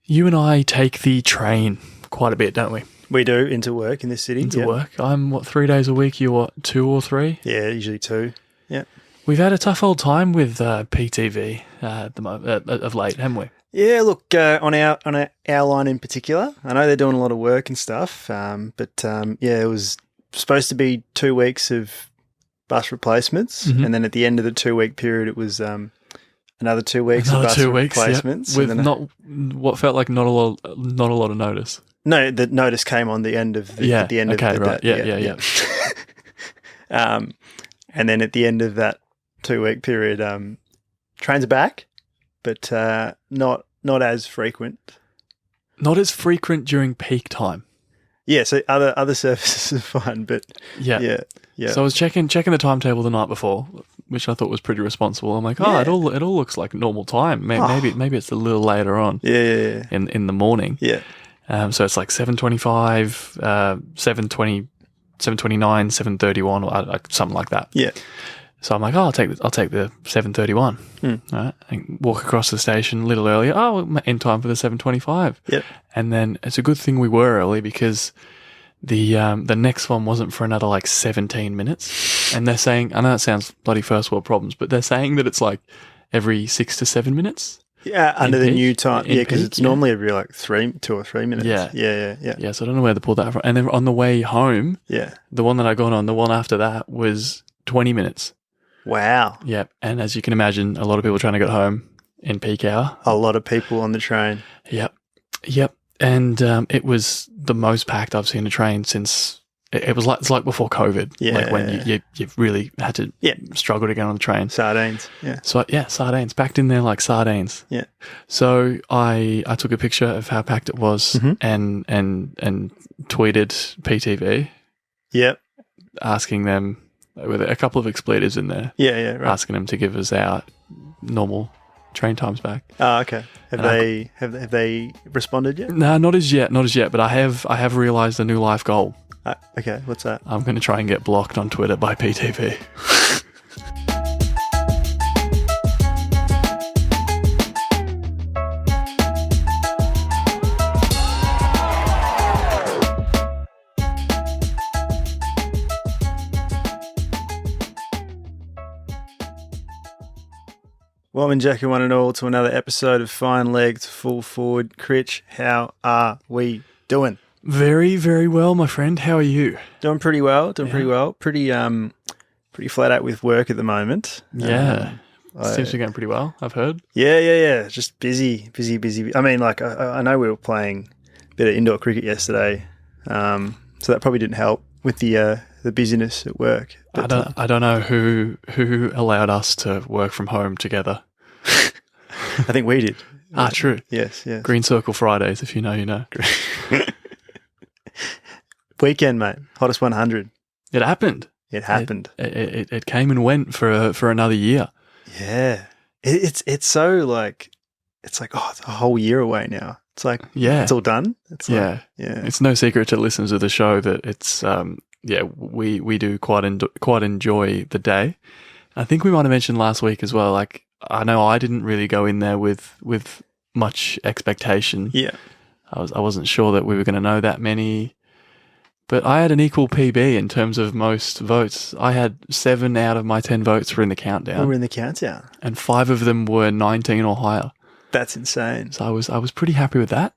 You and I take the train quite a bit, don't we? We do, into work in this city. Into work. I'm, 3 days a week? You're 2 or 3? Yeah, usually 2. Yeah. We've had a tough old time with PTV of late, haven't we? Yeah, look, on our line in particular, I know they're doing a lot of work and stuff, but it was supposed to be 2 weeks of bus replacements, and then at the end of the 2-week period, it was another 2 weeks of bus replacements. Yep. With what felt like not a lot of notice. No, the notice came on the end of the right. Yeah. And then at the end of that 2-week period, trains are back, but not as frequent. Not as frequent during peak time. Yeah, so other services are fine, but yeah. So I was checking the timetable the night before, which I thought was pretty responsible. I'm like, it all looks like normal time. Maybe it's a little later on. Yeah. In the morning. Yeah. So it's like 7:25, 7:20, 7:29, 7:31, or something like that. Yeah. So I'm like, I'll take the 7:31. Right, and walk across the station a little earlier. Oh, we're in time for the 7:25. Yep. And then it's a good thing we were early because the next one wasn't for another like 17 minutes. And they're saying, I know it sounds bloody first world problems, but they're saying that it's like every 6 to 7 minutes. Yeah, under the new time. Yeah, because it's normally every like 2 or 3 minutes. Yeah. Yeah. So I don't know where they pulled that from. And then on the way home, the one that I got on, the one after that was 20 minutes. Wow. Yep. And as you can imagine, a lot of people trying to get home in peak hour. A lot of people on the train. Yep. And it was the most packed I've seen a train since it's like before COVID. Yeah. Like when you really had to struggle to get on the train. Sardines. Yeah. So sardines packed in there like sardines. Yeah. So I took a picture of how packed it was and tweeted PTV. Yep. Asking them with a couple of expletives in there. Yeah. Right. Asking them to give us our normal train times back. Oh, okay. Have they responded yet? No, not as yet. But I have realised a new life goal. Okay, what's that? I'm going to try and get blocked on Twitter by PTV. Welcome, Jackie, one and all, to another episode of Fine Legs Full Forward. Critch, how are we doing? Very, very well, my friend. How are you? Doing pretty well. Pretty flat out with work at the moment. Yeah. Seems to be going pretty well, I've heard. Yeah. Just busy. I mean, like, I know we were playing a bit of indoor cricket yesterday, so that probably didn't help with the busyness at work. But, I don't know who allowed us to work from home together. I think we did. True. Yes. Green Circle Fridays, if you know, you know. Weekend, mate. Hottest 100. It happened. It came and went for another year. Yeah. It's so like, it's like, it's a whole year away now. It's like, it's all done. It's like, It's no secret to listeners of the show that it's, we do quite enjoy the day. I think we might have mentioned last week as well, like, I know I didn't really go in there with much expectation. Yeah. I wasn't sure that we were going to know that many, but I had an equal PB in terms of most votes. I had 7 out of my 10 votes were in the countdown. We're in the countdown. And 5 of them were 19 or higher. That's insane. So I was pretty happy with that.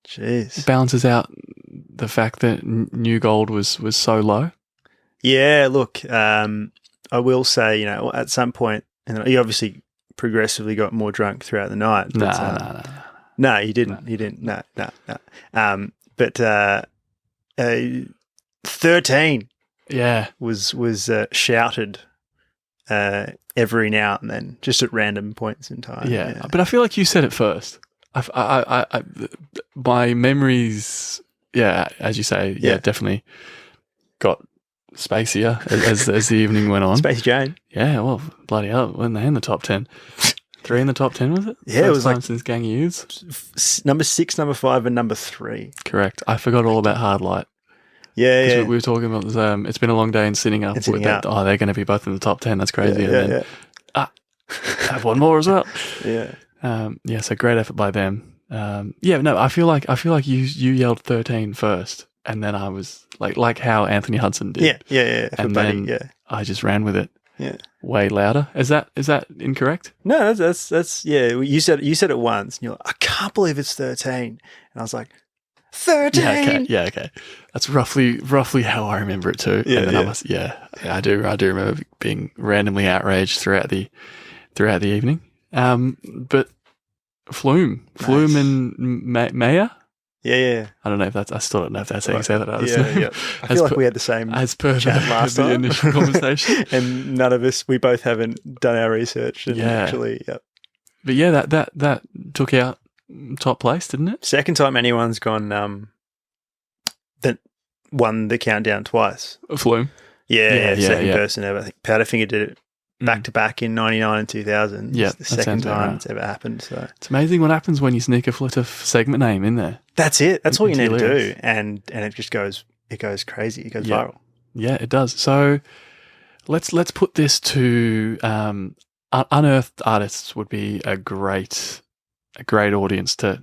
Jeez. It balances out the fact that New Gold was so low. Yeah, look, I will say, at some point, and you obviously progressively got more drunk throughout the night. But, No, you didn't. You didn't. No. But 13 was shouted every now and then, just at random points in time. Yeah. But I feel like you said it first. My memories, as you say, definitely got spacier as the evening went on. Space Jane. Yeah, well, bloody hell, when they in the top 10. 3 in the top 10, was it? Yeah, it was like since Gang of Youths. Number 6, number 5, and number 3. Correct. I forgot all about Hard Light. Yeah. We were talking about it's been a long day and sitting up. They're going to be both in the top 10. That's crazy. Yeah. Have one more as well. Yeah. So great effort by them. No, I feel like you yelled 13 first, and then I was like how Anthony Hudson did. Yeah. And then I just ran with it. Yeah. Way louder. Is that incorrect? No, that's yeah. You said it once, and you're like, I can't believe it's 13, and I was like, 13. Yeah, okay. That's roughly how I remember it too. Yeah, and then yeah. I do remember being randomly outraged throughout the evening. But Flume and Maya. Yeah. I don't know if I still don't know if that's how you say that. Yeah. I feel like we had the same as per chat last the time. initial conversation, and none of us, we both haven't done our research. And actually, yeah. But yeah, that took out top place, didn't it? Second time anyone's gone that won the countdown twice. Flume. Yeah, second person ever. I think Powderfinger did it back to back in 99 and 2000. Yeah, it's the second time it's ever happened. So it's amazing what happens when you sneak a flitter segment name in there. That's it. That's all you need to do, and it just goes. It goes crazy. It goes viral. Yeah, it does. So let's put this to unearthed artists would be a great audience to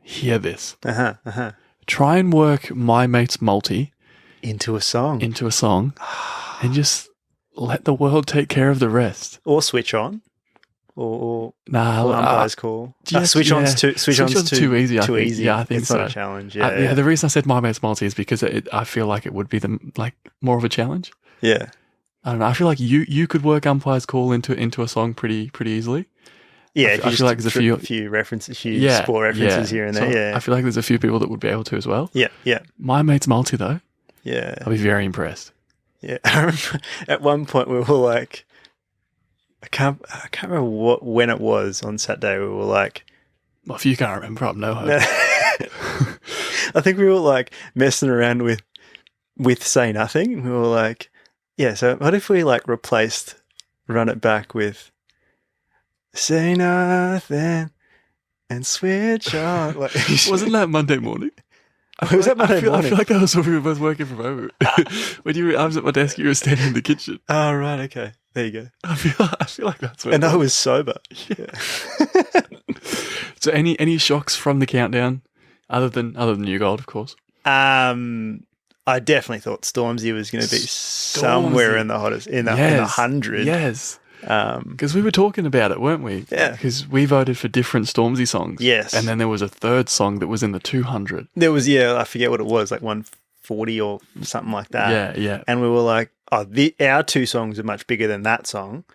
hear this. Try and work My Mate's Multi into a song, and just let the world take care of the rest. Or switch on, or umpire's call. Switch on's too easy. Too easy. Yeah, I think it's so. Not a challenge. Yeah. The reason I said My Mate's Multi is because I feel like it would be more of a challenge. Yeah. I don't know. I feel like you could work umpire's call into a song pretty easily. Yeah, I feel like there's a few references, sport references here and there. So yeah, I feel like there's a few people that would be able to as well. Yeah. My Mate's Multi though. Yeah, I'll be very impressed. Yeah, I remember at one point we were like, I can't remember when it was on Saturday. We were like, well, if you can't remember, I'm no hope. I think we were like messing around with Say Nothing. We were like, yeah. So what if we like replaced Run It Back with Say Nothing and switch on? Like, wasn't that Monday morning? Was that Monday morning? I feel like that was when we were both working from home. When I was at my desk, you were standing in the kitchen. Oh, right. Okay. There you go. I feel like that's when. And I was sober. Yeah. So any shocks from the countdown other than New Gold, of course? I definitely thought Stormzy was going to be somewhere in the hottest, in the 100. Yes. Because we were talking about it, weren't we? Yeah. Because we voted for different Stormzy songs. Yes. And then there was a third song that was in the 200. There was, I forget what it was, like 140 or something like that. Yeah. And we were like, our two songs are much bigger than that song.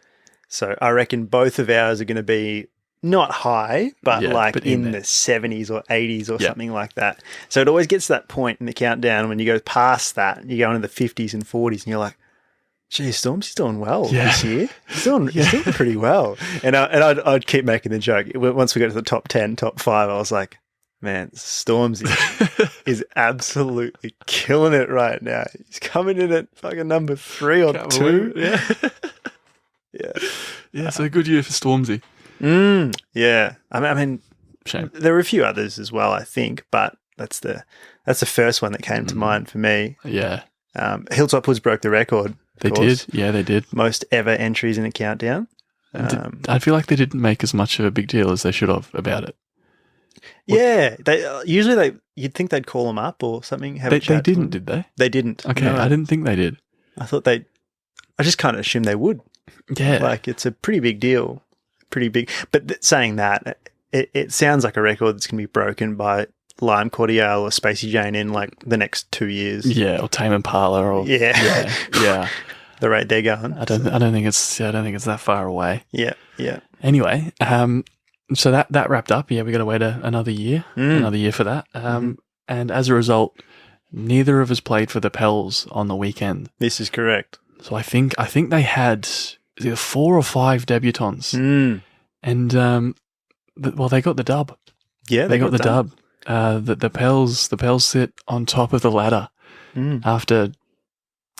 So I reckon both of ours are going to be not high, but in the 70s or 80s or something like that. So it always gets to that point in the countdown when you go past that, you go into the 50s and 40s and you're like, gee, Stormzy's doing well this year. He's doing pretty well. And I'd keep making the joke. Once we got to the top 10, top 5, I was like, man, Stormzy is absolutely killing it right now. He's coming in at fucking number 3 or 2. Yeah. Yeah, so good year for Stormzy. Yeah. I mean, shame. There were a few others as well, I think, but that's the first one that came to mind for me. Yeah. Hilltop Hoods broke the record. They did. Yeah, they did. Most ever entries in a countdown. I feel like they didn't make as much of a big deal as they should have about it. Yeah, they usually you'd think they'd call them up or something. They didn't, did they? They didn't. Okay, no. I didn't think they did. I thought I just kind of assumed they would. Yeah, like it's a pretty big deal, pretty big. But saying that, it sounds like a record that's going to be broken by Lime Cordiale or Spacey Jane in like the next 2 years. Yeah, or Tame Impala, or yeah. The rate they're going. I don't think it's that far away. Yeah. Anyway, so that wrapped up. Yeah, we got to wait another year for that. And as a result, neither of us played for the Pels on the weekend. This is correct. So I think they had either 4 or 5 debutantes, and they got the dub. Yeah, they got the dub. The Pels sit on top of the ladder after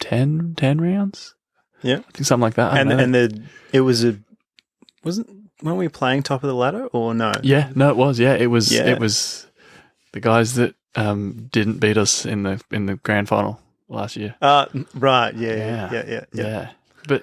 10 rounds. Yeah, I think something like that. Weren't we playing top of the ladder or no? Yeah, no, it was. Yeah, it was. Yeah. It was the guys that didn't beat us in the grand final last year. Right. Yeah. But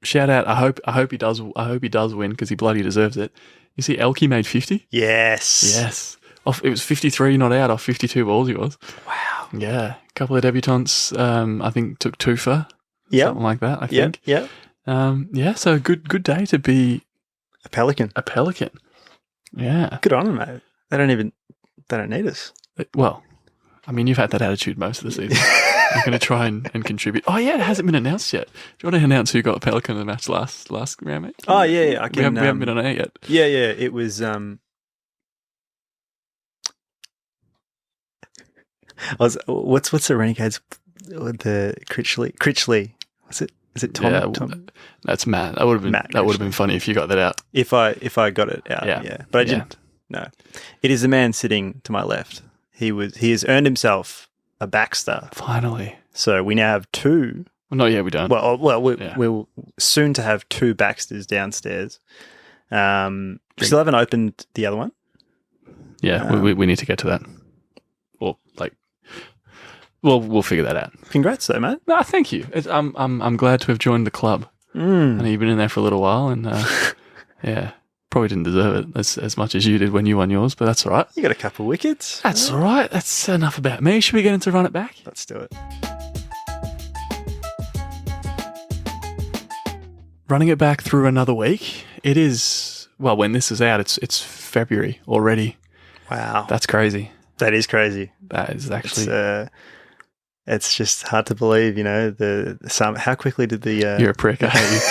shout out. I hope he does. I hope he does win because he bloody deserves it. You see, Elkie made 50. Yes. It was 53 not out off 52 balls. He was. Wow. Yeah, a couple of debutants. I think took two for something like that. I think. Yeah. Yeah. So good day to be A Pelican. a Pelican. Yeah. Good on them, mate. They don't need us. Well, I mean, you've had that attitude most of the season. You're going to try and contribute. Oh yeah, it hasn't been announced yet. Do you want to announce who got a Pelican in the match last round, mate? Oh yeah. We haven't been on air yet. Yeah. It was. What's the Renegades? The Critchley. Is it Tom? Yeah, Tom? That's Matt. That would have been funny if you got that out. If I got it out, yeah. But I didn't. No, it is the man sitting to my left. He has earned himself a Baxter. Finally. So we now have two. Well, not yet. We don't. We'll soon to have two Baxters downstairs. We still haven't opened the other one. Yeah, we need to get to that. Or we'll figure that out. Congrats, though, mate. No, thank you. I'm glad to have joined the club. I know you've been in there for a little while, and yeah, probably didn't deserve it as much as you did when you won yours, but that's all right. You got a couple of wickets. That's all right. That's enough about me. Should we get into Run It Back? Let's do it. Running it back through another week. It is, well, when this is out, it's February already. Wow. That's crazy. That is crazy. That is actually... It's just hard to believe, how quickly did the... You're a prick, I hate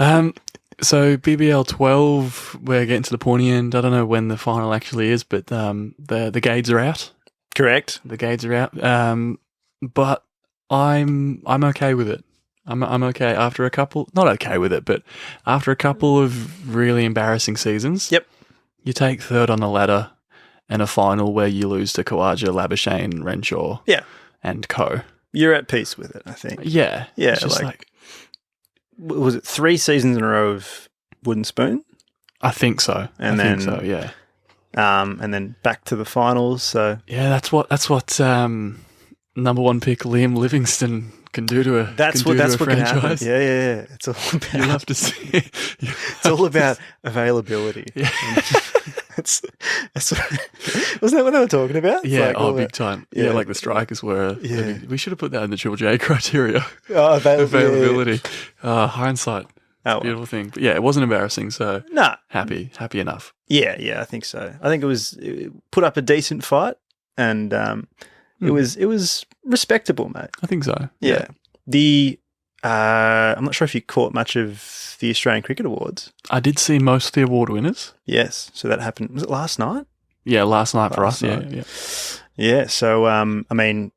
you. So BBL 12, we're getting to the pointy end. I don't know when the final actually is, but the gauges are out. Correct. The gauges are out. But I'm okay with it. I'm okay after a couple, not okay with it, but after a couple of really embarrassing seasons. Yep. You take third on the ladder and a final where you lose to Kawaja, Labuschagne, Renshaw. Yeah. And Co. You're at peace with it, I think. Yeah. Yeah. It's just like was it 3 seasons in a row of Wooden Spoon? I think so. I think so, yeah. And then back to the finals. So yeah, that's what number one pick Liam Livingston can do to a that's what franchise. can happen. Yeah. It's all about. You'll have to see. It's all about availability. Yeah. That's wasn't that what they were talking about? Yeah, like big time. Yeah, like the strikers were. Yeah. We should have put that in the Triple J criteria. Oh, availability. Hindsight. Oh, beautiful thing. But yeah, it wasn't embarrassing, so happy enough. Yeah, I think so. I think it put up a decent fight, and it was respectable, mate. I think so. Yeah. I'm not sure if you caught much of the Australian Cricket Awards. I did see most of the award winners. Yes, so that happened. Was it last night? Yeah, last night for us. Yeah. Yeah. So I mean,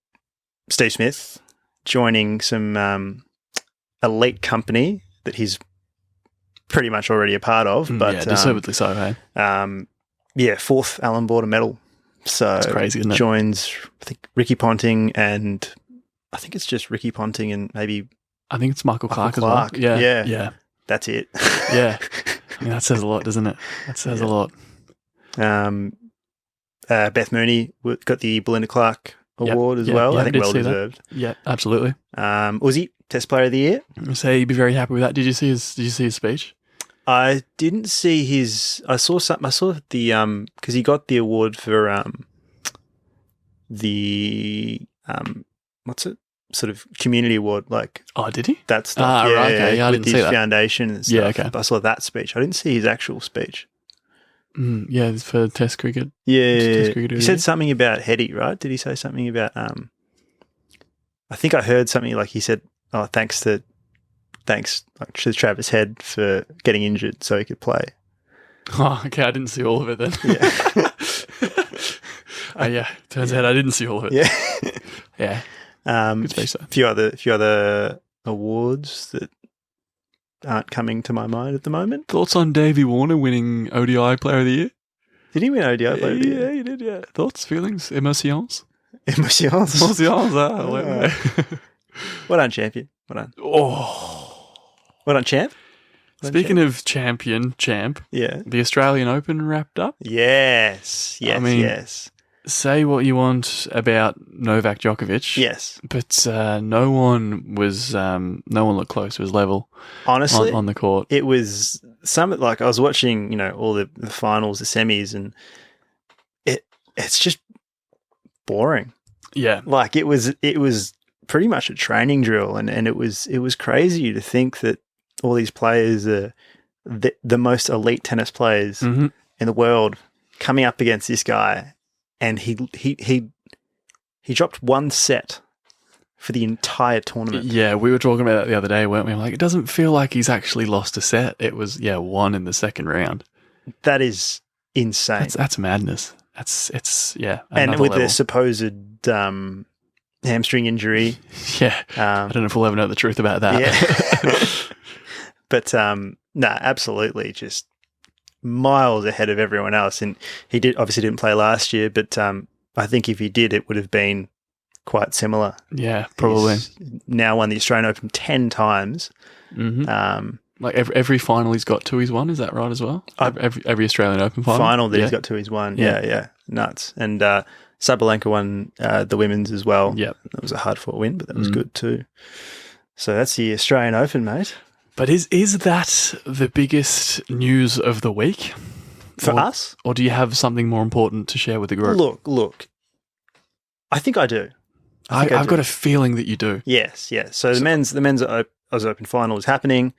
Steve Smith joining some elite company that he's pretty much already a part of, but yeah, deservedly so. Hey. 4th Allen Border medal. So it's crazy, isn't it? Joins, I think, Ricky Ponting, and I think it's just Ricky Ponting and maybe I think it's Michael Clark as well. Yeah. That's it. Yeah. I mean, that says a lot, doesn't it? That says a lot. Beth Mooney got the Belinda Clark Award as well. I think well deserved. Yeah, absolutely. Was he Test Player of the Year? So you'd be very happy with that. Did you see his speech? I didn't see his. I saw something. I saw the because he got the award for what's it? Sort of community award, like did he? That stuff. Right, okay. Yeah, I with didn't see his that. foundation and stuff. Yeah, okay. I saw that speech. I didn't see his actual speech. Yeah, it's for Test cricket. Yeah, he said something about Hetty, right? Did he say something about? I think I heard something like he said, "Oh, thanks to Travis Head for getting injured so he could play." Oh, okay. I didn't see all of it then. Yeah. Turns out I didn't see all of it. Yeah. Yeah. A few other awards that aren't coming to my mind at the moment. Thoughts on Davey Warner winning ODI Player of the Year? Did he win ODI Player of the Year? Yeah, he did. Yeah. Thoughts, feelings, émotions? Émotions. Well done, champion. Well done. Oh. Well done, champ. Speaking of champ, yeah, the Australian Open wrapped up. Yes. I mean, yes. Say what you want about Novak Djokovic. Yes. But no one looked close to his level. Honestly, on the court. It was I was watching, all the finals, the semis, and it's just boring. Yeah. Like it was pretty much a training drill, and it was crazy to think that all these players are the most elite tennis players Mm-hmm. in the world coming up against this guy, and he dropped one set for the entire tournament. Yeah, we were talking about that the other day, weren't we? I'm like, it doesn't feel like he's actually lost a set. It was, one in the second round. That is insane. That's madness. It's and with level. the supposed hamstring injury. Yeah. I don't know if we'll ever know the truth about that. Yeah. But absolutely, just miles ahead of everyone else. And he obviously didn't play last year, but I think if he did, it would have been quite similar. Yeah, probably. He's now won the Australian Open 10 times. Mm-hmm. Like every final he's got to, he's won. Is that right as well? Every Australian Open final that he's got to, he's won. Yeah. Nuts. And Sabalenka won the women's as well. Yep. It was a hard-fought win, but that was good too. So that's the Australian Open, mate. But is that the biggest news of the week? For us? Or do you have something more important to share with the group? Look. I think I do. I've got a feeling that you do. Yes. So the men's Oz Open final was happening.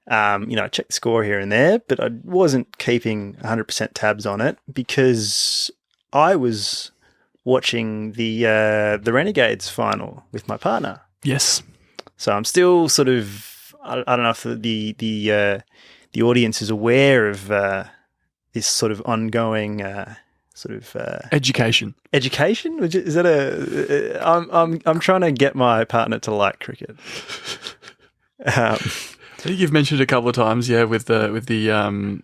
I checked the score here and there, but I wasn't keeping 100% tabs on it because I was watching the Renegades final with my partner. Yes. So I'm still sort of, I don't know if the audience is aware of this sort of ongoing education. Education? Is that I'm trying to get my partner to like cricket. I think you've mentioned it a couple of times, with the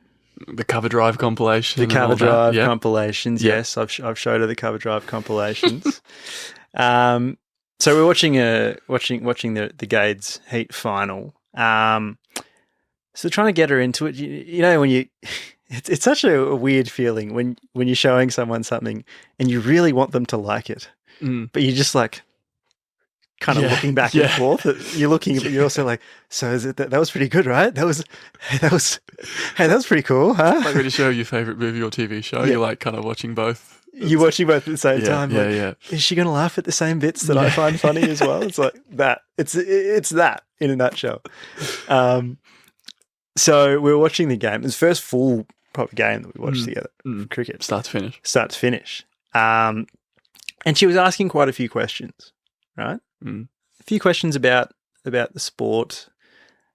cover drive compilation. The cover drive compilations, yes. I've showed her the cover drive compilations. So we're watching the Gades Heat final. So trying to get her into it. When it's such a weird feeling when you're showing someone something and you really want them to like it, but you're just like kind of looking back and forth. You're looking, but you're also like, so is it that was pretty good, right? That was pretty cool, huh? Like when you show your favorite movie or TV show, you're like kind of watching both. You're watching both at the same time. Yeah. Is she going to laugh at the same bits that I find funny as well? It's like that. It's that in a nutshell. So we were watching the game. It was the first full proper game that we watched together. Cricket. Start to finish. And she was asking quite a few questions, right? A few questions about the sport.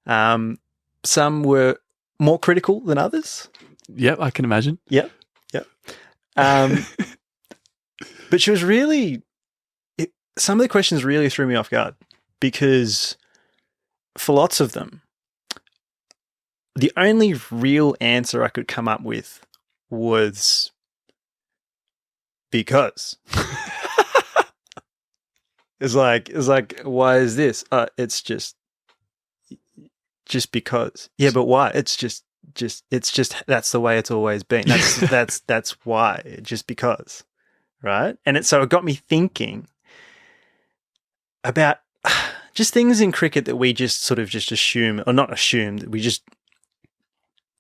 Some were more critical than others. Yep, I can imagine. Yep. But she was really... some of the questions really threw me off guard because for lots of them, the only real answer I could come up with was because. It's like, why is this? It's just because. Yeah, but why? It's just that's the way it's always been. That's why. Just because, right? And so it got me thinking about just things in cricket that we just sort of just assume, or not assume, that we just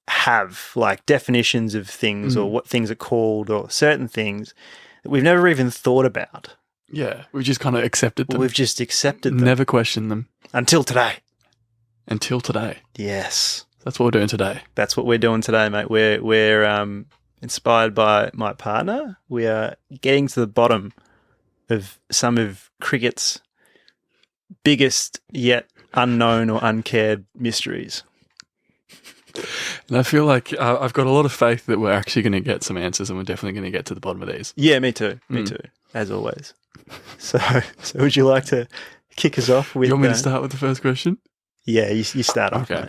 have, like definitions of things or what things are called or certain things that we've never even thought about. Yeah, we've just kind of accepted them. We've just accepted them. Never questioned them. Until today. That's Yes. what we're doing today. That's what we're doing today, mate. We're inspired by my partner. We are getting to the bottom of some of cricket's biggest yet unknown or uncared mysteries. And I feel like I've got a lot of faith that we're actually going to get some answers, and we're definitely going to get to the bottom of these. Yeah, me too. Me too, as always. So would you like to kick us off with... You want me to start with the first question? Yeah, you start off, okay.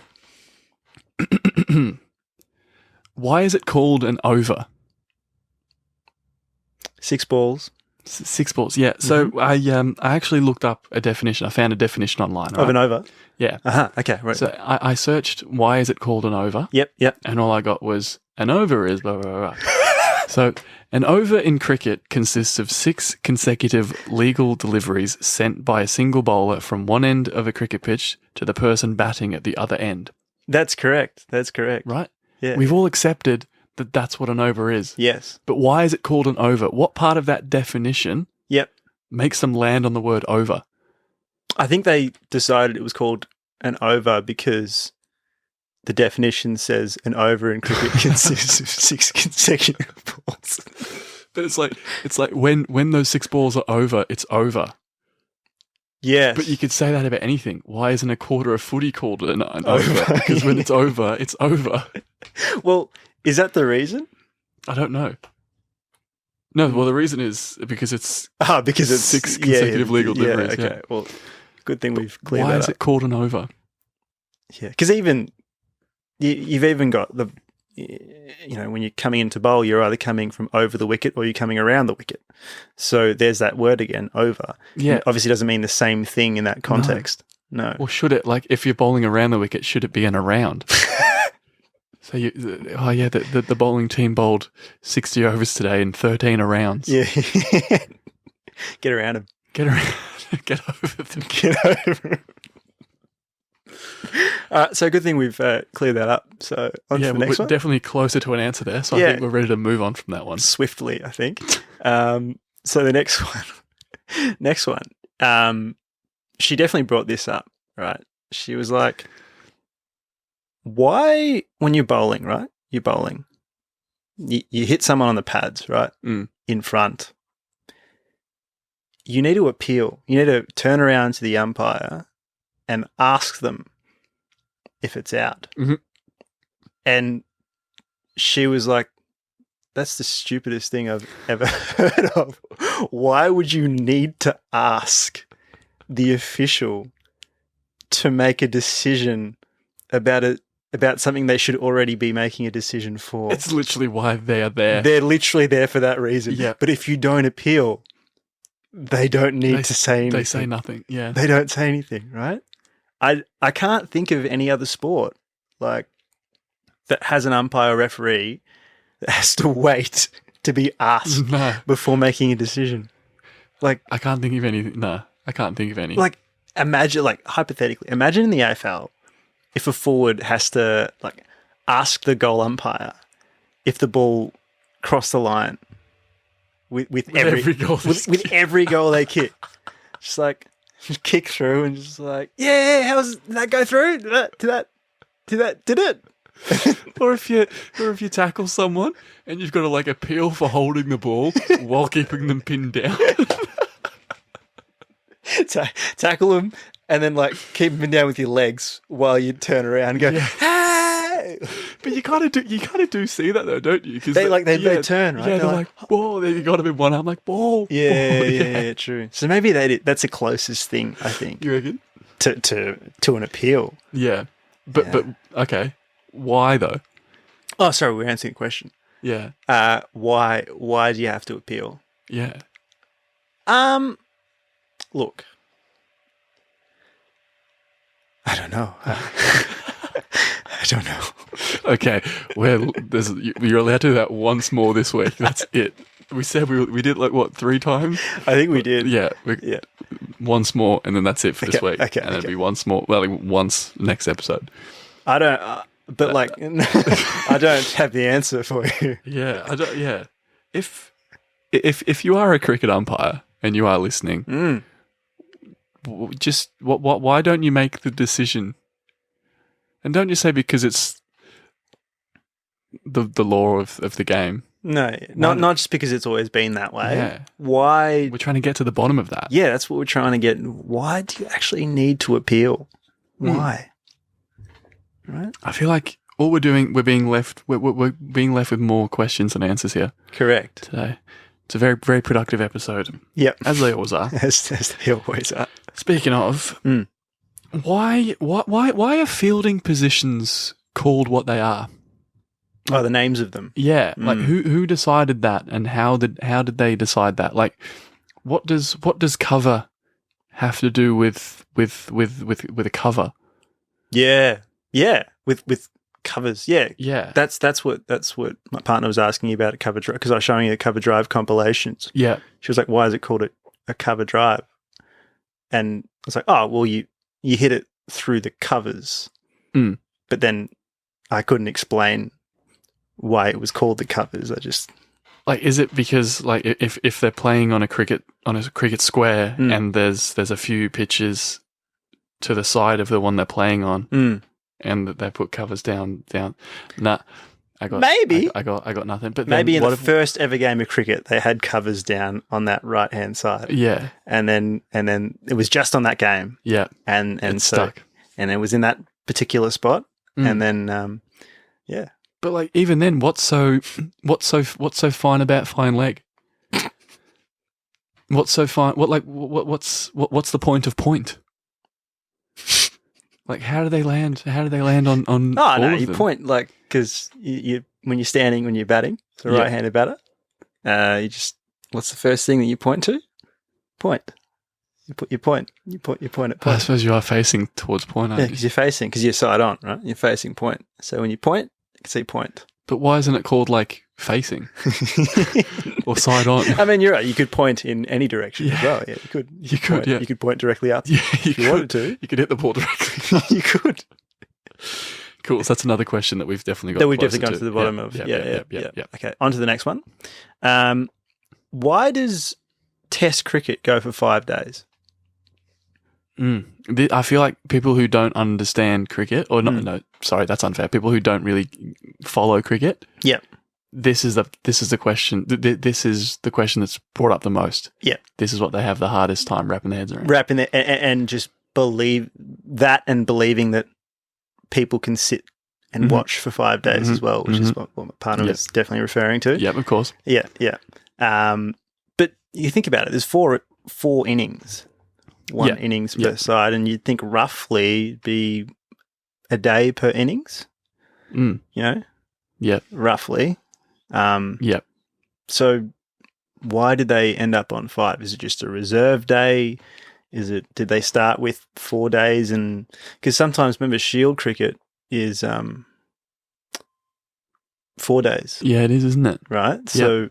Why is it called an over? 6 balls. 6 balls, yeah. So I actually looked up a definition. I found a definition online. Right? Of an over? Yeah. Okay, right. So I searched, why is it called an over? Yep. And all I got was, an over is blah, blah, blah. So an over in cricket consists of 6 consecutive legal deliveries sent by a single bowler from one end of a cricket pitch to the person batting at the other end. That's correct. Right? Yeah. We've all accepted that that's what an over is. Yes. But why is it called an over? What part of that definition Yep. makes them land on the word over? I think they decided it was called an over because the definition says an over in cricket consists of 6 consecutive balls. But it's like when those 6 balls are over, it's over. Yes. But you could say that about anything. Why isn't a quarter of footy called an over? Because when it's over, it's over. Well, is that the reason? I don't know. No, well, the reason is because it's because it's 6 consecutive legal deliveries. Yeah, okay. Well, good thing we've cleared Why that is up. it called an over? Yeah, because even you've even got the, when you're coming into bowl, you're either coming from over the wicket or you're coming around the wicket. So there's that word again, over. Yeah. It obviously doesn't mean the same thing in that context. No. Or should it, like, if you're bowling around the wicket, should it be an around? So the bowling team bowled 60 overs today and 13 arounds. Yeah. Get around them. Get around. Get over them. Get over them. So good thing we've cleared that up. So on to the next we're one. definitely closer to an answer there. So I think we're ready to move on from that one. Swiftly, I think. So the next one. She definitely brought this up, right? She was like, why, when you're bowling, right? You're bowling. You hit someone on the pads, right? In front. You need to appeal. You need to turn around to the umpire and ask them if it's out. Mm-hmm. And she was like, that's the stupidest thing I've ever heard of. Why would you need to ask the official to make a decision about something they should already be making a decision for? It's literally why they are there. They're literally there for that reason. Yeah. But if you don't appeal, they don't need to say anything. They say nothing. Yeah. They don't say anything, right? I can't think of any other sport like that has an umpire referee that has to wait to be asked before making a decision. Like, I can't think of anything. No, I can't think of any. Like, imagine, like, hypothetically, imagine in the AFL if a forward has to, like, ask the goal umpire if the ball crossed the line with every goal they kick. Just like, just kick through and just like, did that go through? Did it? Or if you tackle someone and you've got to, like, appeal for holding the ball while keeping them pinned down. Tackle them and then, like, keep them down with your legs while you turn around and go, hey! But you kind of do see that though, don't you? Cause they turn, right? Yeah, they're like, ball. Then you got them in one arm, like, ball. Yeah, true. So maybe that's the closest thing, I think. You reckon? To an appeal. Yeah. But okay. Why though? Oh, sorry, we're answering the question. Yeah. Why do you have to appeal? Yeah. Look. I don't know. I don't know. Okay. Well, you're allowed to do that once more this week. That's it. We said we did, like, what, 3 times? I think we did. Yeah. Once more, and then that's it for this week. Okay. And it'll be once more. Well, once next episode. I don't. But I don't have the answer for you. Yeah. I don't. Yeah. If you are a cricket umpire and you are listening, just why don't you make the decision? And don't you say because it's the law of the game? No, not just because it's always been that way. Yeah. Why? We're trying to get to the bottom of that. Yeah, that's what we're trying to get. Why do you actually need to appeal? Why? Right? I feel like all we're doing, we're being left with more questions than answers here. Correct. Today. It's a very, very productive episode. Yep. As they always are. as they always are. Speaking of, why are fielding positions called what they are? Oh, the names of them. Yeah. Like who decided that, and how did they decide that? Like, what does cover have to do with a cover? Yeah. Yeah. With covers. Yeah. Yeah. That's what my partner was asking you about at Cover Drive, because I was showing you the Cover Drive compilations. Yeah. She was like, why is it called a cover drive? And I was like, oh, well, you hit it through the covers. But then I couldn't explain why it was called the covers. Like, is it because like if they're playing on a cricket square and there's a few pitches to the side of the one they're playing on, and that they put covers down? Nah, I got nothing. But maybe then in the first ever game of cricket, they had covers down on that right hand side. Yeah, and then it was just on that game. Yeah, and it's so stuck. And it was in that particular spot, and then yeah. But like even then, what's so fine about fine leg? What's so fine? What's the point of point? Like how do they land? How do they land on? Oh all no, of you them? point like because you when you're standing when you're batting, so right-handed batter. You just what's the first thing that you point to? Point. You put your point. You point at point. I suppose you are facing towards point. Yeah, because you're facing because you're side on, right? You're facing point. So when you point, you can see point. But why isn't it called like facing or side on? I mean, you're right. You could point in any direction as well. Yeah, you could. You could. You could point directly up. Yeah, if you wanted to. You could hit the ball directly. You could. Cool. So that's another question that we've definitely got. That we've definitely gone to the bottom of. Yeah. Okay. On to the next one. Why does Test cricket go for 5 days? I feel like people who don't understand cricket, or not, no, sorry, that's unfair. People who don't really follow cricket. Yep. This is the question. This is the question that's brought up the most. Yeah. This is what they have the hardest time wrapping their heads around. And just believe that, and believing that people can sit and watch for 5 days as well, which is what my partner was definitely referring to. Yep, of course. Yeah. But you think about it. There's four innings. One innings per side, and you'd think roughly be a day per innings. You know? Yeah. Roughly. Yep. So why did they end up on 5? Is it just a reserve day? Did they start with 4 days? And because sometimes, remember, Shield cricket is 4 days. Yeah, it is, isn't it? Right. So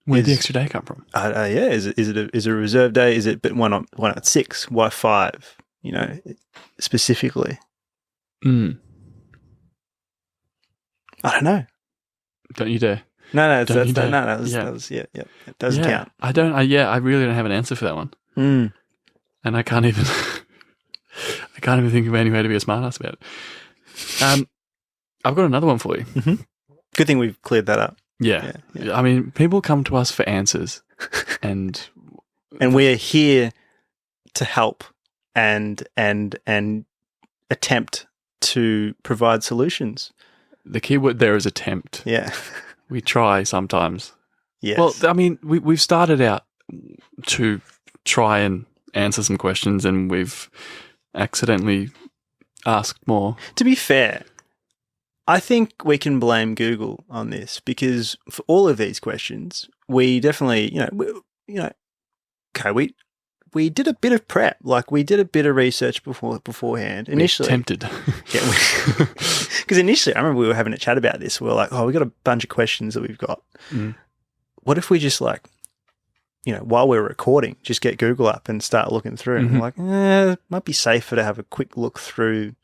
where'd the extra day come from? Is it a reserve day? Is it? But why not 6? Why 5? You know, specifically. I don't know. Don't you dare. No. That was It doesn't count. I really don't have an answer for that one. And I can't even. I can't even think of any way to be a smartass about it. I've got another one for you. Good thing we've cleared that up. Yeah. I mean, people come to us for answers, and we're here to help and attempt to provide solutions. The key word there is attempt. Yeah, we try sometimes. Yes. Well, I mean, we've started out to try and answer some questions, and we've accidentally asked more. To be fair, I think we can blame Google on this, because for all of these questions, we definitely, we did a bit of prep, like we did a bit of research beforehand. Initially, we're tempted. Because initially, I remember we were having a chat about this. We were like, "Oh, we got a bunch of questions that we've got. What if we just while we're recording, just get Google up and start looking through?" And we're like, it might be safer to have a quick look through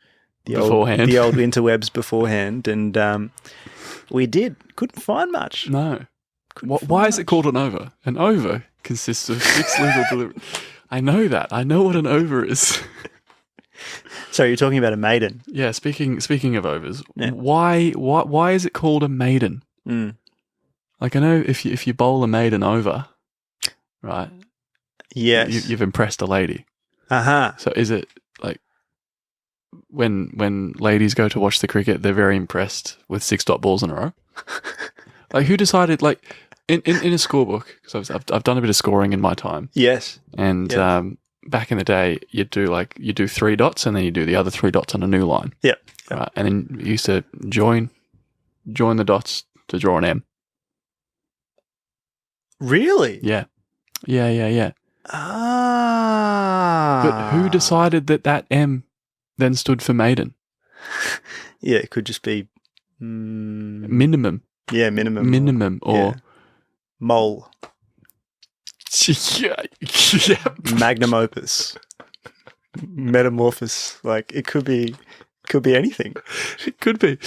the old interwebs beforehand, and we did. Couldn't find much. No. Why is it called an over? An over consists of 6 legal deliveries. I know that. I know what an over is. So you're talking about a maiden? Yeah. Speaking of overs, why is it called a maiden? Like, I know if you bowl a maiden over, right? Yes. You've impressed a lady. So is it like when ladies go to watch the cricket, they're very impressed with 6 dot balls in a row? Like, who decided, like, in a scorebook, because I've done a bit of scoring in my time. Yes. And back in the day, you do 3 dots, and then you do the other 3 dots on a new line. Yep. Right. And then you used to join the dots to draw an M. Really? Yeah. Ah. But who decided that M then stood for maiden? Yeah, it could just be minimum. Yeah, minimum. Minimum or mole. Yeah. Magnum opus. Metamorphosis. Like, it could be anything. It could be.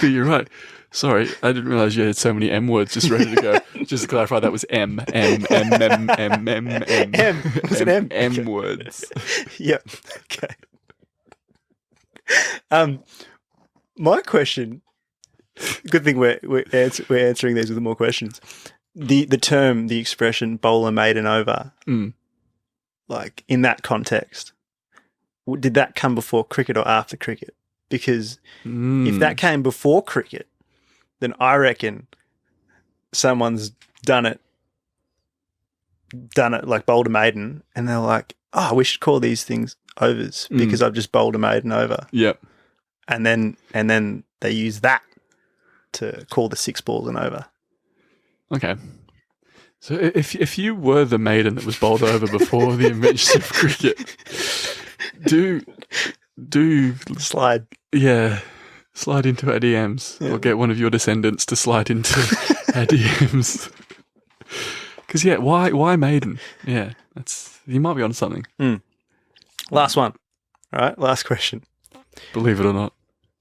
You're right. Sorry, I didn't realize you had so many M words just ready to go. Just to clarify, that was M. M. Was it M? M Okay. words. Yep. Okay. My question. Good thing we're answering these with more questions. The term, the expression "bowler maiden over," like in that context, did that come before cricket or after cricket? Because if that came before cricket, then I reckon someone's done it like bowled a maiden, and they're like, "Oh, we should call these things overs because I've just bowled a maiden over." Yep. And then they use that to call the 6 balls an over. Okay. So if you were the maiden that was bowled over before the invention of cricket, do Slide. slide into our DMs or get one of your descendants to slide into our DMs. Because why maiden? Yeah, you might be on something. Last one. All right, last question. Believe it or not.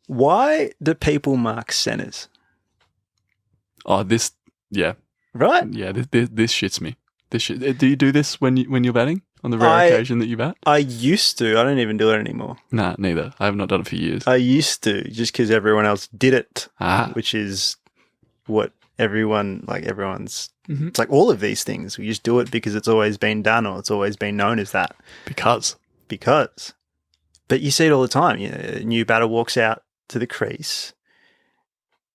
Why do people mark centres? Oh, yeah. Right? Yeah, this shits me. Do you do this when you're batting? On the rare occasion that you bat? I used to. I don't even do it anymore. Nah, neither. I have not done it for years. I used to, just because everyone else did it, Ah. which is what everyone's... Mm-hmm. It's like all of these things. We just do it because it's always been done or it's always been known as that. Because. But you see it all the time. A new batter walks out to the crease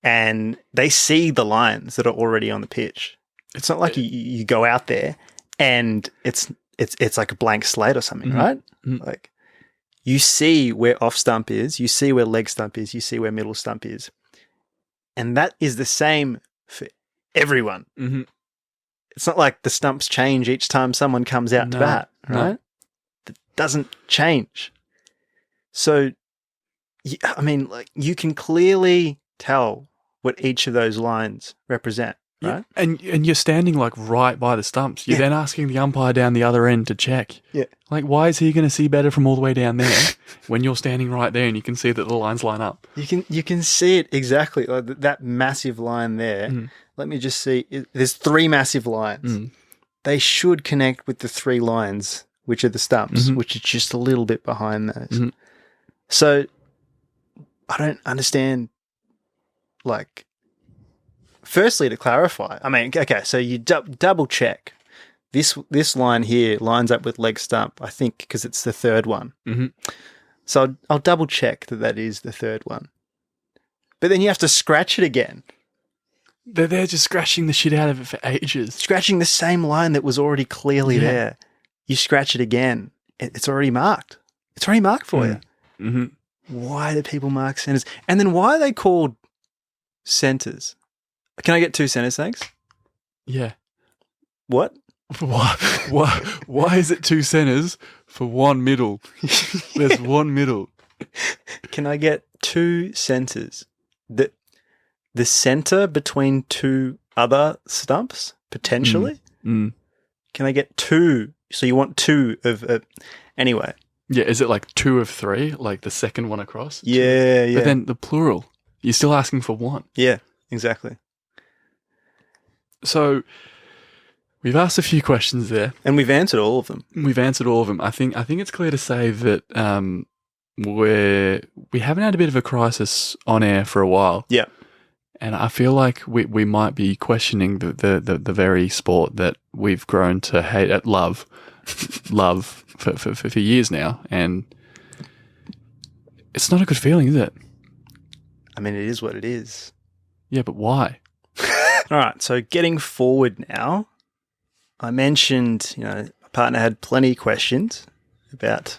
and they see the lines that are already on the pitch. It's not like you go out there and it's like a blank slate or something, right? Mm-hmm. Like you see where off stump is, you see where leg stump is, you see where middle stump is. And that is the same for everyone. Mm-hmm. It's not like the stumps change each time someone comes out to bat, right? No. That doesn't change. So, I mean, like you can clearly tell what each of those lines represent, right? Yeah. And you're standing like right by the stumps. You're then asking the umpire down the other end to check. Yeah. Like, why is he going to see better from all the way down there when you're standing right there and you can see that the lines line up? You can see it exactly, like that massive line there. Mm. Let me just see. There's 3 massive lines. Mm. They should connect with the 3 lines, which are the stumps, which is just a little bit behind those. Mm-hmm. So I don't understand, like, firstly, to clarify, I mean, okay, so you double check. This line here lines up with leg stump, I think, because it's the 3rd one. Mm-hmm. So I'll double check that is the 3rd one. But then you have to scratch it again. They're just scratching the shit out of it for ages. Scratching the same line that was already clearly there. You scratch it again. It's already marked. It's already marked for you. Mm-hmm. Why do people mark centres? And then why are they called centres? Can I get 2 centres, thanks? Yeah. What? Why is it 2 centres for 1 middle? There's 1 middle. Can I get 2 centres? The centre between 2 other stumps, potentially? Can I get 2? So you want 2 of... anyway. Yeah, is it like 2 of 3? Like the second one across? Yeah. But then the plural, you're still asking for 1. Yeah, exactly. So we've asked a few questions there. And we've answered all of them. I think it's clear to say that we haven't had a bit of a crisis on air for a while. Yeah. And I feel like we might be questioning the very sport that we've grown to hate, love for years now, and it's not a good feeling, is it? I mean, it is what it is. Yeah, but why? All right, so getting forward now, I mentioned, my partner had plenty of questions about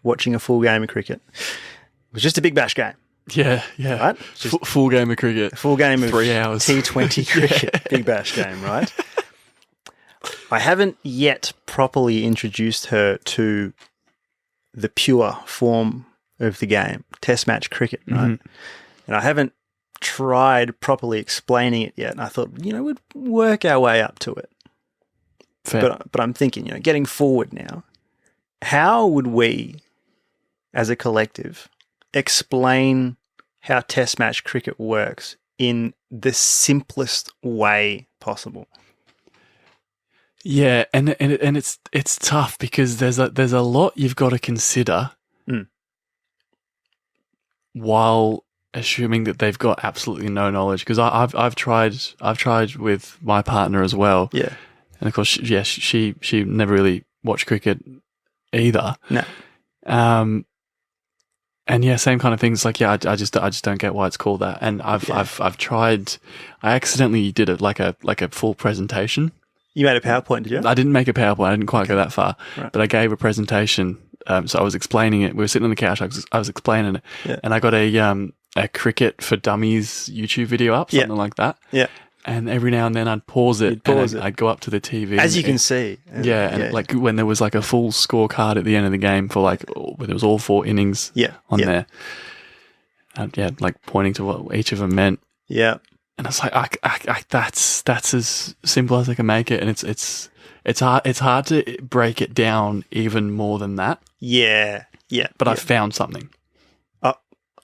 watching a full game of cricket. It was just a big bash game. Yeah. Right? Full game of cricket. Full game of 3 hours. T20 cricket. Big bash game, right? I haven't yet properly introduced her to the pure form of the game, test match cricket, right? Mm-hmm. And I haven't tried properly explaining it yet. And I thought, we'd work our way up to it. Fair. But I'm thinking, getting forward now, how would we, as a collective, explain how Test match cricket works in the simplest way possible. Yeah, and it's tough because there's a lot you've got to consider while assuming that they've got absolutely no knowledge. Because I've tried with my partner as well. Yeah, and of course, she never really watched cricket either. No. And yeah, same kind of things. Like, yeah, I just don't get why it's called that. And I've tried. I accidentally did it like a full presentation. You made a PowerPoint, did you? I didn't make a PowerPoint. I didn't quite go that far, Right. but I gave a presentation. So I was explaining it. We were sitting on the couch. I was explaining it, Yeah. and I got a Cricket for Dummies YouTube video up, something like that. Yeah. And every now and then I'd pause it, I'd go up to the TV. As you can see. Yeah, and like when there was like a full scorecard at the end of the game for like where there was all 4 innings on there. And yeah, like pointing to what each of them meant. Yeah. And it's like that's as simple as I can make it, and it's hard to break it down even more than that. Yeah. Yeah. But I found something.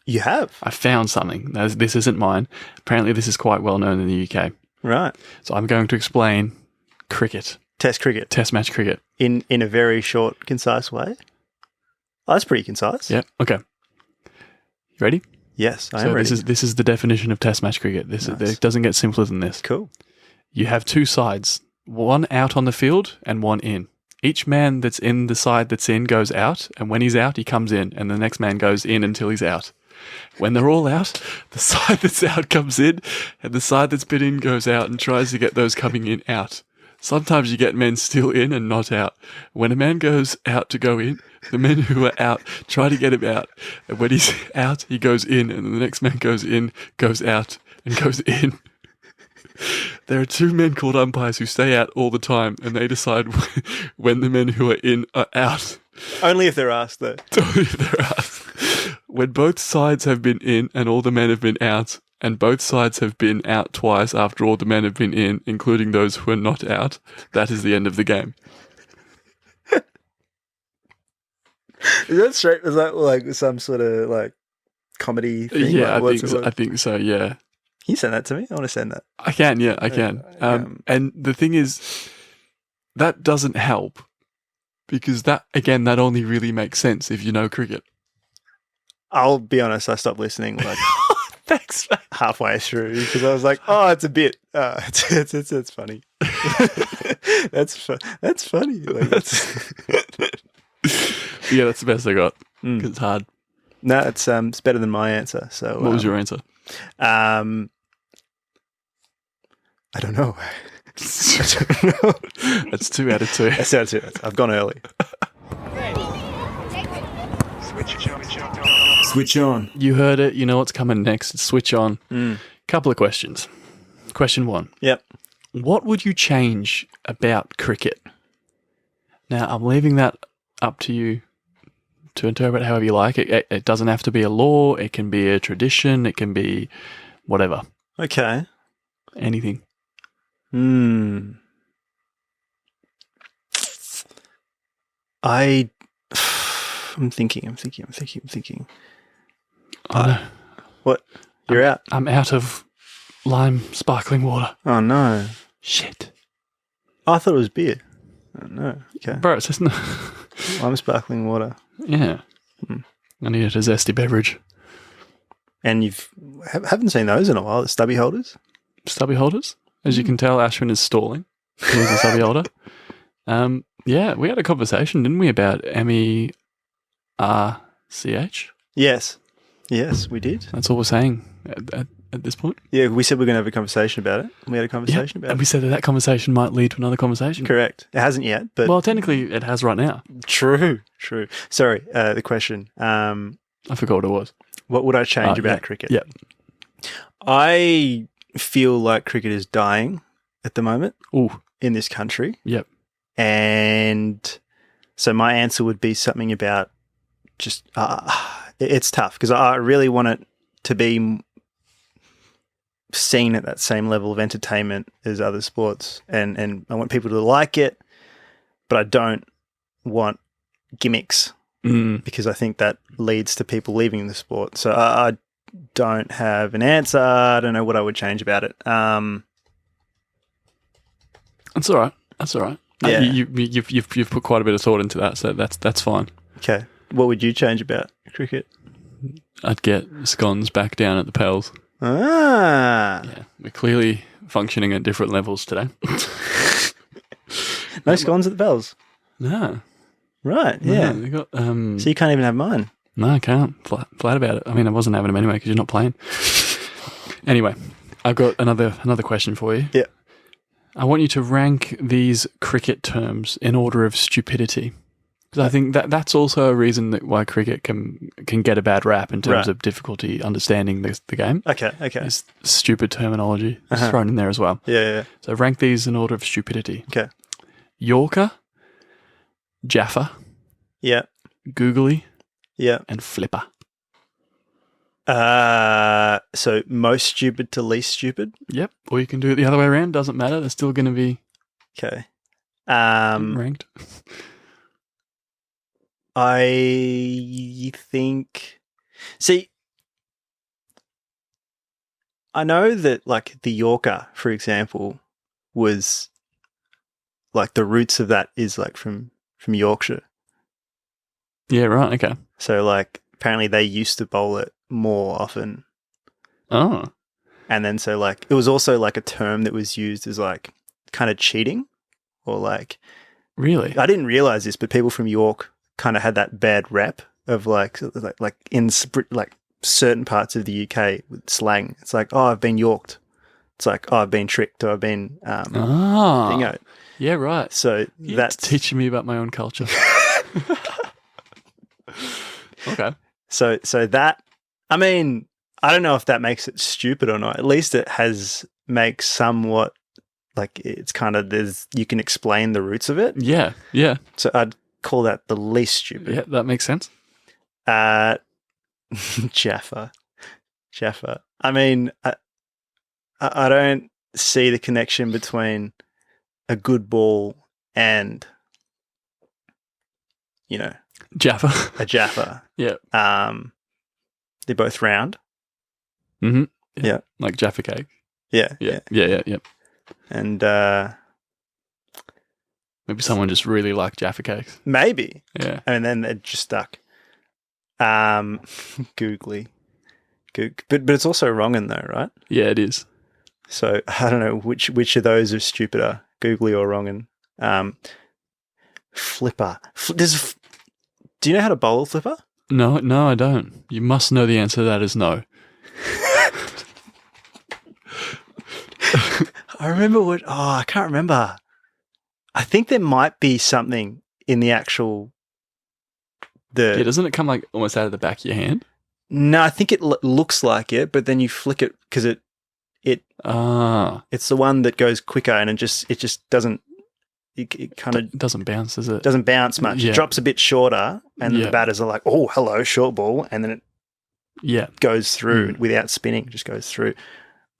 You have? I found something. Now, this isn't mine. Apparently, this is quite well known in the UK. Right. So I'm going to explain cricket. Test cricket. Test match cricket. In a very short, concise way? Oh, that's pretty concise. Yeah. Okay. You ready? Yes, I am ready. This is the definition of test match cricket. It doesn't get simpler than this. Cool. You have 2 sides, one out on the field and one in. Each man that's in the side that's in goes out, and when he's out, he comes in, and the next man goes in until he's out. When they're all out, the side that's out comes in, and the side that's been in goes out and tries to get those coming in out. Sometimes you get men still in and not out. When a man goes out to go in, the men who are out try to get him out. And when he's out, he goes in, and the next man goes in, goes out, and goes in. There are 2 men called umpires who stay out all the time, and they decide when the men who are in are out. Only if they're asked, though. Only if they're asked. When both sides have been in and all the men have been out, and both sides have been out twice after all the men have been in, including those who are not out, that is the end of the game. Is that straight? Is that like some sort of like comedy thing? Yeah, Like, I think so, yeah. Can you send that to me? I want to send that. I can, yeah, I can. And the thing is, that doesn't help, because that only really makes sense if you know cricket. I'll be honest, I stopped listening like Thanks, mate. halfway through because I was like, oh, it's a bit. It's funny. That's funny. Like, Yeah, that's the best I got, because it's hard. No, it's better than my answer. So What was your answer? I don't know. That's 2 out of 2. That's out of 2. I've gone early. Switch on. You heard it. You know what's coming next. It's switch on. Couple of questions. Question 1. Yep. What would you change about cricket? Now, I'm leaving that up to you to interpret however you like. It doesn't have to be a law. It can be a tradition. It can be whatever. Okay. Anything. I'm thinking. I know. What? You're out? I'm out of lime sparkling water. Oh, no. Shit. I thought it was beer. Oh, no. Okay. Bro, it's just no. I'm sparkling water. Yeah. I needed a zesty beverage. And haven't seen those in a while, the stubby holders? Stubby holders? As you can tell, Ashwin is stalling. He's a stubby holder. Yeah, we had a conversation, didn't we, about MERCH? Yes. Yes, we did. That's all we're saying at this point. Yeah, we said we are going to have a conversation about it. We had a conversation about and it. we said that conversation might lead to another conversation. Correct. It hasn't yet, but... Well, technically, it has right now. True. Sorry, the question. I forgot what it was. What would I change about cricket? Yeah. I feel like cricket is dying at the moment in this country. Yep. And so my answer would be something about just... it's tough because I really want it to be seen at that same level of entertainment as other sports, and I want people to like it, but I don't want gimmicks because I think that leads to people leaving the sport. So don't have an answer. I don't know what I would change about it. That's all right. That's all right. Yeah. You've put quite a bit of thought into that, so that's fine. Okay. What would you change about cricket? I'd get scones back down at the Pels. Ah. Yeah, we're clearly functioning at different levels today. No scones at the Bells. No. Right. Yeah. No, they got, So you can't even have mine. no, I can't. Flat about it. I mean, I wasn't having them anyway because you're not playing. Anyway, I've got another question for you. Yeah. I want you to rank these cricket terms in order of stupidity. Because I think that's also a reason that why cricket can get a bad rap in terms of difficulty understanding the game. Okay. Is stupid terminology is thrown in there as well. Yeah. So rank these in order of stupidity. Okay. Yorker, Jaffa, Yeah. Googly, Yeah. and Flipper. So most stupid to least stupid. Yep. Or you can do it the other way around. Doesn't matter. They're still going to be Okay. ranked. I think. See, I know that like the Yorker, for example, was like the roots of that is like from Yorkshire. Yeah, right. Okay. So like apparently they used to bowl it more often. Oh. And then so like it was also like a term that was used as like kind of cheating or like Really? I didn't realize this, but people from York kind of had that bad rep of like in like certain parts of the UK with slang. It's like, oh, I've been Yorked. It's like, oh, I've been tricked or I've been dingoed. Yeah, right. So that's teaching me about my own culture. Okay. So that, I mean, I don't know if that makes it stupid or not. At least it makes somewhat like it's kind of you can explain the roots of it. Yeah. Yeah. So I'd call that the least stupid. Yeah, that makes sense. Jaffa. I mean, I don't see the connection between a good ball and, you know, Jaffa. a Jaffa. Yeah. They're both round. Mm-hmm. Yeah. Like Jaffa cake. Yeah. Yeah. And maybe someone just really liked Jaffa cakes. maybe. Yeah. And then it just stuck. Googly. But it's also wronging though, right? Yeah, it is. So I don't know which of those are stupider, googly or wronging. Flipper. Do you know how to bowl a flipper? No, I don't. You must know the answer to that is no. I remember I can't remember. I think there might be something in the actual. Yeah, doesn't it come like almost out of the back of your hand? No, I think it looks like it, but then you flick it because it's the one that goes quicker and it just doesn't. It kind of doesn't bounce, does it? Doesn't bounce much. Yeah. It drops a bit shorter, and the batters are like, "Oh, hello, short ball," and then it goes through without spinning. Just goes through.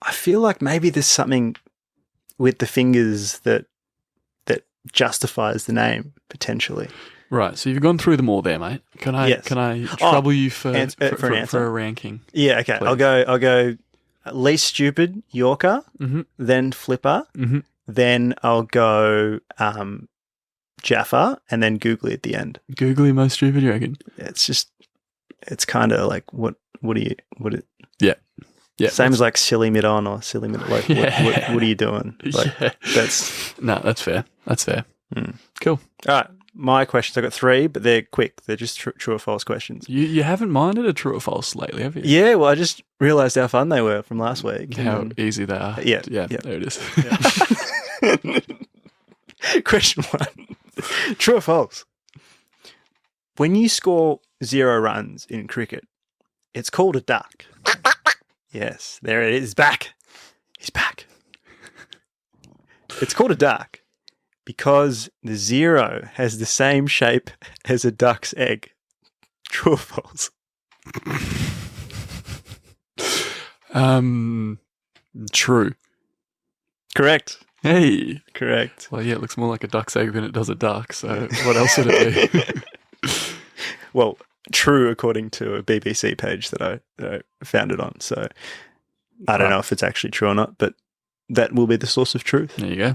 I feel like maybe there's something with the fingers that justifies the name potentially. Right. So you've gone through them all there, mate. Can I trouble you for an answer? For a ranking? Yeah. Okay. Please. I'll go least stupid Yorker, then Flipper. Then I'll go Jaffa and then Googly at the end. Googly most stupid, you reckon? It's kind of like what Yeah. Same as like silly mid on or silly mid like what are you doing? Like, that's fair. That's fair. Cool. All right. My questions, I've got 3, but they're quick. They're just true or false questions. You haven't minded a true or false lately, have you? Yeah, well, I just realised how fun they were from last week. How easy they are. Yeah. There it is. Yeah. Question 1. True or false? When you score 0 runs in cricket, it's called a duck. Yes, there it is. Back. He's back. It's called a duck because the 0 has the same shape as a duck's egg. True or false? True. Correct. Hey. Correct. Well, yeah, it looks more like a duck's egg than it does a duck, so what else would it be? Well, true according to a BBC page that I found it on. So I don't know if it's actually true or not, but that will be the source of truth. There you go.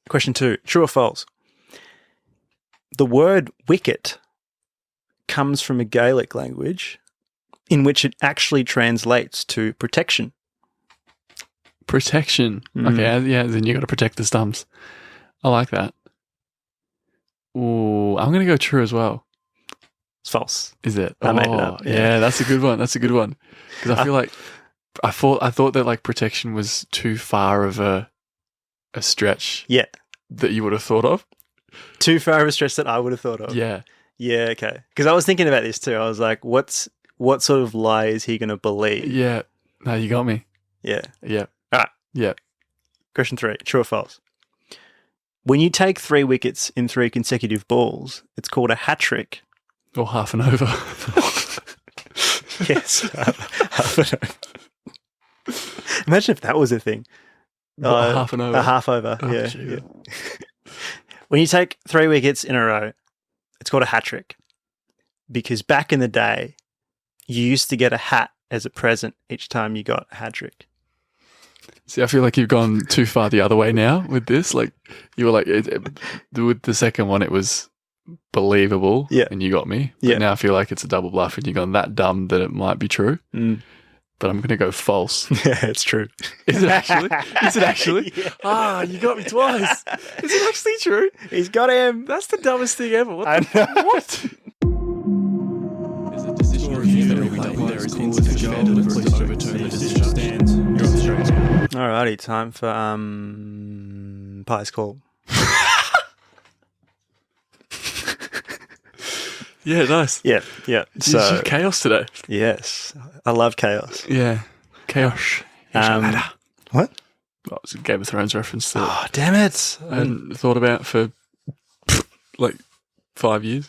Question 2, true or false? The word wicket comes from a Gaelic language in which it actually translates to protection. Protection. Okay, yeah, then you got to protect the stumps. I like that. Ooh, I'm going to go true as well. It's false. Is it? I made it up. Yeah, that's a good one. That's a good one. Because I feel like I thought that like protection was too far of a stretch. Yeah. That you would have thought of. Too far of a stretch that I would have thought of. Yeah. Yeah, okay. Because I was thinking about this too. I was like, what sort of lie is he going to believe? Yeah. No, you got me. Yeah. Yeah. All right. Yeah. Question 3, true or false? When you take 3 wickets in 3 consecutive balls, it's called a hat trick. Or half an over. Yes. Half an over. Imagine if that was a thing. Half an over. A half over. Oh, yeah. When you take 3 wickets in a row, it's called a hat trick. Because back in the day, you used to get a hat as a present each time you got a hat trick. See, I feel like you've gone too far the other way now with this. Like, you were like, with the second one, it was believable. Yeah. And you got me. But Yeah. now I feel like it's a double bluff and you've gone that dumb that it might be true. But I'm going to go false. Yeah, it's true. Is it actually? Is it actually? Yeah. Ah, you got me twice. Is it actually true? He's got him. That's the dumbest thing ever. What? I know. What? Is a decision review that there is insufficient evidence to overturn the decision stands. Alrighty, time for Pie's call. Yeah, nice. Yeah. So chaos today. Yes, I love chaos. Yeah, chaos. What? Oh, it's a Game of Thrones reference that Oh, damn it! I hadn't thought about for like 5 years.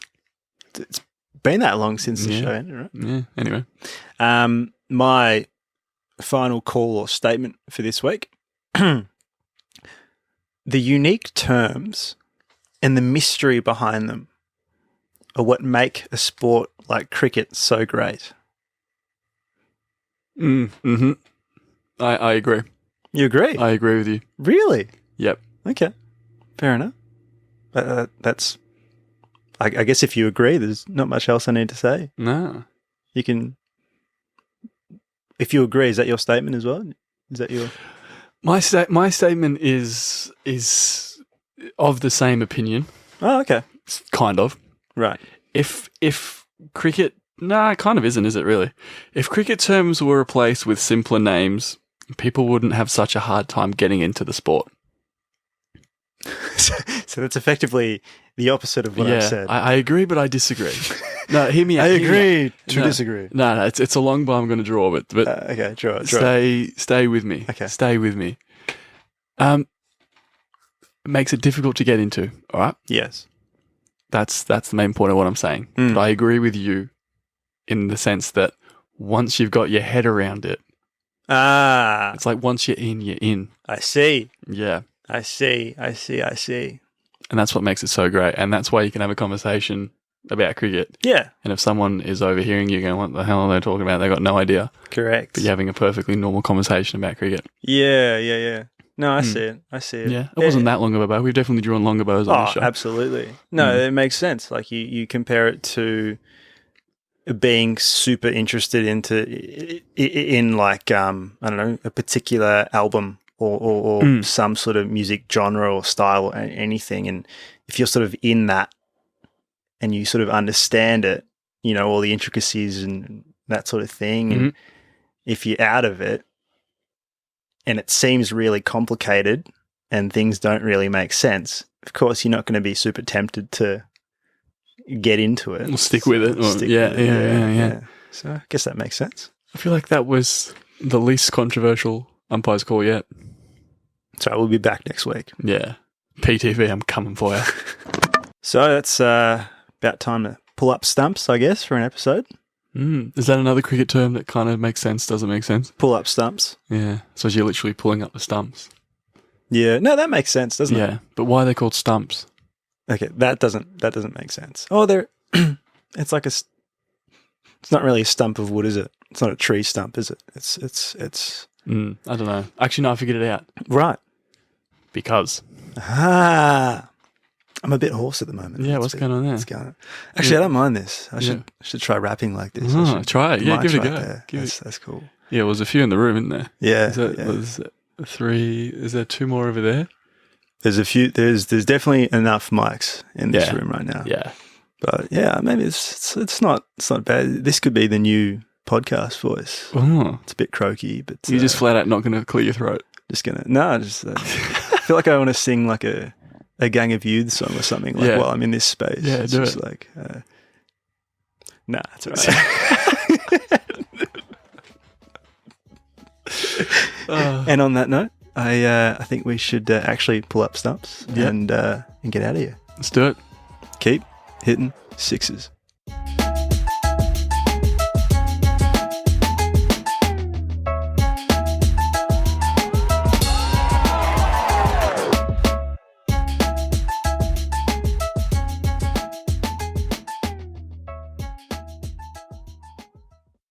It's been that long since the show ended, right? Yeah. Anyway, my final call or statement for this week: the unique terms and the mystery behind them are what make a sport like cricket so great. Mm-hmm. I agree. You agree? I agree with you. Really? Yep. Okay. Fair enough. That's. I guess if you agree, there's not much else I need to say. No. You can. If you agree, is that your statement as well? Is that your? My statement is of the same opinion. Oh, okay. Kind of. Right. If cricket, it kind of isn't, is it really? If cricket terms were replaced with simpler names, people wouldn't have such a hard time getting into the sport. So that's effectively the opposite of what I've said. I agree, but I disagree. No, hear me out. I hear me agree out. to disagree. No, it's a long bar I'm going to draw, but Okay, draw it. stay with me. Okay. Stay with me. It makes it difficult to get into, all right? Yes. That's the main point of what I'm saying. But I agree with you in the sense that once you've got your head around it, it's like once you're in, you're in. I see. Yeah. I see. And that's what makes it so great. And that's why you can have a conversation about cricket. Yeah. And if someone is overhearing you going, what the hell are they talking about? They've got no idea. Correct. But you're having a perfectly normal conversation about cricket. Yeah. No, I see it. Yeah. It wasn't that long of a bow. We've definitely drawn longer bows on this show. Absolutely. No, it makes sense. Like you compare it to being super interested in like, I don't know, a particular album or some sort of music genre or style or anything. And if you're sort of in that and you sort of understand it, you know, all the intricacies and that sort of thing. And if you're out of it and it seems really complicated and things don't really make sense, of course, you're not going to be super tempted to get into it. We'll stick with it. Yeah. So I guess that makes sense. I feel like that was the least controversial umpire's call yet. So we'll be back next week. Yeah. PTV, I'm coming for you. So that's about time to pull up stumps, I guess, for an episode. Is that another cricket term that kind of makes sense, doesn't make sense? Pull up stumps. Yeah. So you're literally pulling up the stumps. Yeah. No, that makes sense, doesn't it? Yeah. But why are they called stumps? Okay, that doesn't make sense. Oh, they're it's like It's not really a stump of wood, is it? It's not a tree stump, is it? It's I don't know. Actually, no, I figured it out. right. Because. I'm a bit hoarse at the moment. Yeah, what's going on there? Actually, I don't mind this. I should try rapping like this. Try it. Yeah, give it a go. That's cool. Yeah, there's a few in the room, isn't there? Yeah. There's 3. Is there 2 more over there? There's a few. There's definitely enough mics in this room right now. Yeah. But yeah, maybe it's not bad. This could be the new podcast voice. Oh. It's a bit croaky, but you're just flat out not going to clear your throat. I feel like I want to sing like a Gang of Youth song or something while I'm in this space. Yeah, it's do just it. like nah, it's all right. And on that note, I think we should actually pull up stumps and get out of here. Let's do it. Keep hitting sixes.